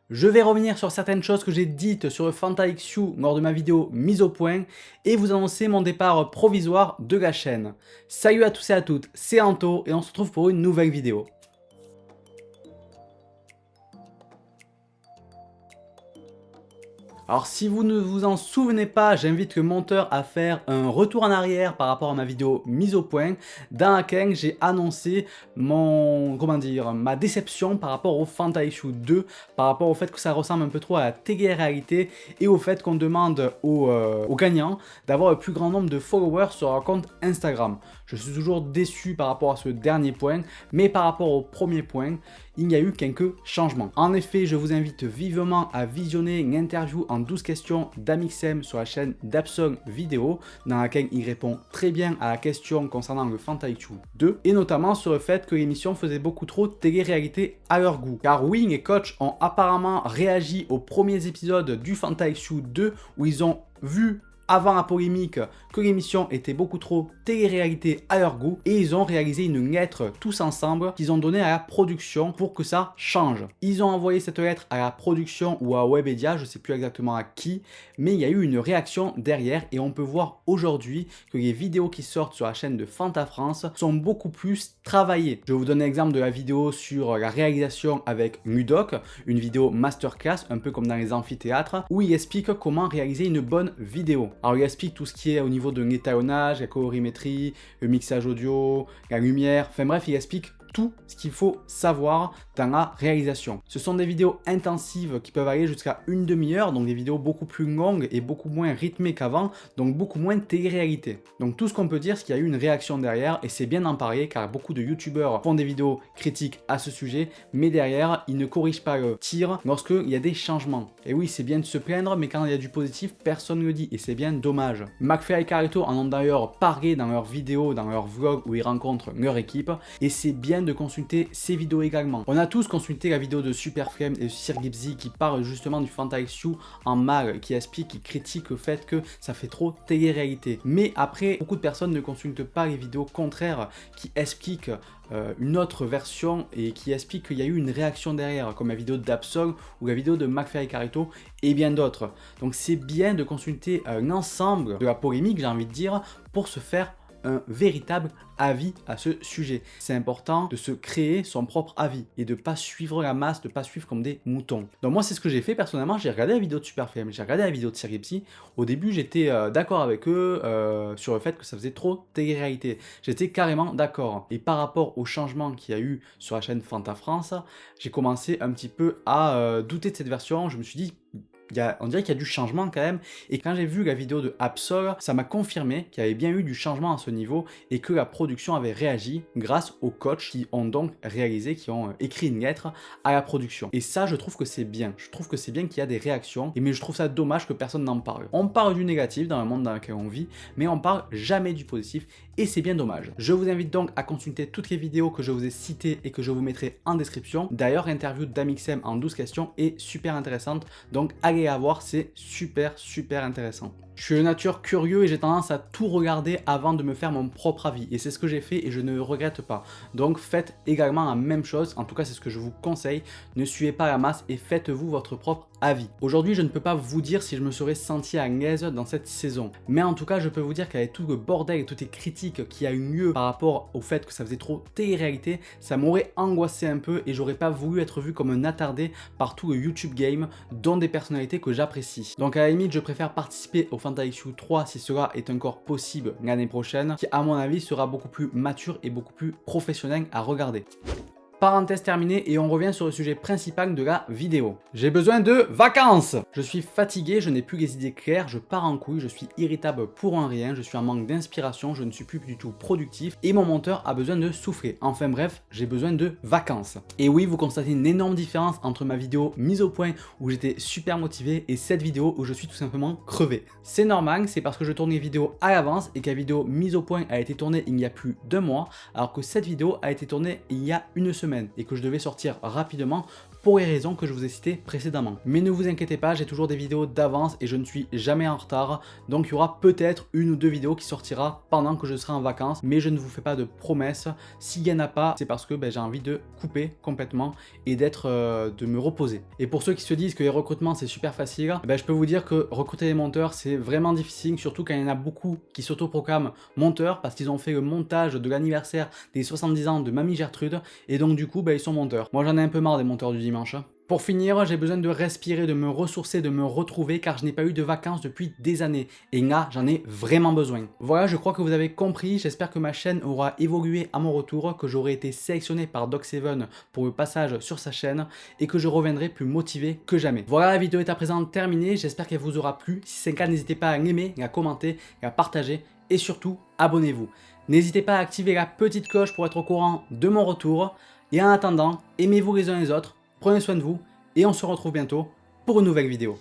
Je vais revenir sur certaines choses que j'ai dites sur le FantaXU lors de ma vidéo mise au point et vous annoncer mon départ provisoire de la chaîne. Salut à tous et à toutes, c'est Anto et on se retrouve pour une nouvelle vidéo. Alors si vous ne vous en souvenez pas, j'invite le monteur à faire un retour en arrière par rapport à ma vidéo mise au point dans laquelle j'ai annoncé ma déception par rapport au FantaXU 2, par rapport au fait que ça ressemble un peu trop à la télé-réalité et au fait qu'on demande aux gagnants d'avoir le plus grand nombre de followers sur leur compte Instagram. Je suis toujours déçu par rapport à ce dernier point, mais par rapport au premier point, il y a eu quelques changements. En effet, je vous invite vivement à visionner une interview en 12 questions d'Amixem sur la chaîne d'Absong Vidéo, dans laquelle il répond très bien à la question concernant le FantaXU 2, et notamment sur le fait que l'émission faisait beaucoup trop télé-réalité à leur goût. Car oui, les coachs ont apparemment réagi aux premiers épisodes du FantaXU 2, où ils ont vu avant la polémique que l'émission était beaucoup trop télé-réalité à leur goût et ils ont réalisé une lettre tous ensemble qu'ils ont donnée à la production pour que ça change. Ils ont envoyé cette lettre à la production ou à Webedia, je ne sais plus exactement à qui, mais il y a eu une réaction derrière et on peut voir aujourd'hui que les vidéos qui sortent sur la chaîne de FantaFrance sont beaucoup plus travaillées. Je vais vous donner l'exemple de la vidéo sur la réalisation avec Mudoc, une vidéo masterclass un peu comme dans les amphithéâtres où il explique comment réaliser une bonne vidéo. Alors il explique tout ce qui est au niveau de l'étalonnage, la colorimétrie, le mixage audio, la lumière, enfin bref, il explique tout ce qu'il faut savoir dans la réalisation. Ce sont des vidéos intensives qui peuvent aller jusqu'à une demi-heure, donc des vidéos beaucoup plus longues et beaucoup moins rythmées qu'avant, donc beaucoup moins télé-réalité. Donc tout ce qu'on peut dire, c'est qu'il y a eu une réaction derrière et c'est bien d'en parler car beaucoup de youtubeurs font des vidéos critiques à ce sujet, mais derrière, ils ne corrigent pas le tir lorsqu'il y a des changements. Et oui, c'est bien de se plaindre, mais quand il y a du positif, personne ne le dit et c'est bien dommage. McFly et Carlito en ont d'ailleurs parlé dans leurs vidéos, dans leurs vlogs où ils rencontrent leur équipe et c'est bien de consulter ces vidéos également. On a tous consulté la vidéo de Superflame et de Sir Gipsy qui parle justement du FantaXU en mal, qui explique, qui critique le fait que ça fait trop télé-réalité. Mais après, beaucoup de personnes ne consultent pas les vidéos contraires qui expliquent une autre version et qui explique qu'il y a eu une réaction derrière, comme la vidéo d'Absog ou la vidéo de McFly et Carlito et bien d'autres. Donc c'est bien de consulter l'ensemble de la polémique, j'ai envie de dire, pour se faire un véritable avis à ce sujet. C'est important de se créer son propre avis et de ne pas suivre la masse, de ne pas suivre comme des moutons. Donc moi c'est ce que j'ai fait personnellement, j'ai regardé la vidéo de Superflame, j'ai regardé la vidéo de Sir Gipsy. Au début j'étais d'accord avec eux sur le fait que ça faisait trop télé-réalité. J'étais carrément d'accord. Et par rapport au changement qu'il y a eu sur la chaîne FantaFrance, j'ai commencé un petit peu à douter de cette version. Je me suis dit, on dirait qu'il y a du changement quand même, et quand j'ai vu la vidéo de Absol, ça m'a confirmé qu'il y avait bien eu du changement à ce niveau et que la production avait réagi grâce aux coachs qui ont donc réalisé, qui ont écrit une lettre à la production. Et ça, je trouve que c'est bien. Je trouve que c'est bien qu'il y a des réactions, mais je trouve ça dommage que personne n'en parle. On parle du négatif dans le monde dans lequel on vit, mais on parle jamais du positif, et c'est bien dommage. Je vous invite donc à consulter toutes les vidéos que je vous ai citées et que je vous mettrai en description. D'ailleurs, l'interview d'Amixem en 12 questions est super intéressante, donc allez la voir, c'est super intéressant. Je suis de nature curieux et j'ai tendance à tout regarder avant de me faire mon propre avis. Et c'est ce que j'ai fait et je ne le regrette pas. Donc faites également la même chose, en tout cas c'est ce que je vous conseille. Ne suivez pas la masse et faites-vous votre propre avis. Aujourd'hui je ne peux pas vous dire si je me serais senti à l'aise dans cette saison. Mais en tout cas je peux vous dire qu'avec tout le bordel et toutes les critiques qui a eu lieu par rapport au fait que ça faisait trop télé-réalité, ça m'aurait angoissé un peu et j'aurais pas voulu être vu comme un attardé par tout le YouTube game, dont des personnalités que j'apprécie. Donc à la limite je préfère participer au FantaXU 3 si cela est encore possible l'année prochaine, qui à mon avis sera beaucoup plus mature et beaucoup plus professionnel à regarder. Parenthèse terminée et on revient sur le sujet principal de la vidéo. J'ai besoin de vacances! Je suis fatigué, je n'ai plus les idées claires, je pars en couille, je suis irritable pour un rien, je suis en manque d'inspiration, je ne suis plus du tout productif et mon monteur a besoin de souffler. Enfin bref, j'ai besoin de vacances. Et oui, vous constatez une énorme différence entre ma vidéo mise au point où j'étais super motivé et cette vidéo où je suis tout simplement crevé. C'est normal, c'est parce que je tourne les vidéos à l'avance et que la vidéo mise au point a été tournée il y a plus d'1 mois alors que cette vidéo a été tournée il y a une semaine et que je devais sortir rapidement pour les raisons que je vous ai citées précédemment. Mais ne vous inquiétez pas, j'ai toujours des vidéos d'avance et je ne suis jamais en retard, donc il y aura peut-être une ou deux vidéos qui sortira pendant que je serai en vacances, mais je ne vous fais pas de promesses. S'il n'y en a pas, c'est parce que j'ai envie de couper complètement et de me reposer. Et pour ceux qui se disent que les recrutements c'est super facile, je peux vous dire que recruter des monteurs c'est vraiment difficile, surtout quand il y en a beaucoup qui s'autoproclament monteurs parce qu'ils ont fait le montage de l'anniversaire des 70 ans de Mamie Gertrude et donc du coup ils sont monteurs. Moi j'en ai un peu marre des monteurs du dimanche. Pour finir, j'ai besoin de respirer, de me ressourcer, de me retrouver car je n'ai pas eu de vacances depuis des années et là j'en ai vraiment besoin. Voilà, je crois que vous avez compris, j'espère que ma chaîne aura évolué à mon retour, que j'aurai été sélectionné par Doc7 pour le passage sur sa chaîne et que je reviendrai plus motivé que jamais. Voilà, la vidéo est à présent terminée, j'espère qu'elle vous aura plu. Si c'est le cas, n'hésitez pas à l'aimer, à commenter, à partager et surtout abonnez-vous. N'hésitez pas à activer la petite cloche pour être au courant de mon retour et en attendant, aimez-vous les uns les autres. Prenez soin de vous et on se retrouve bientôt pour une nouvelle vidéo.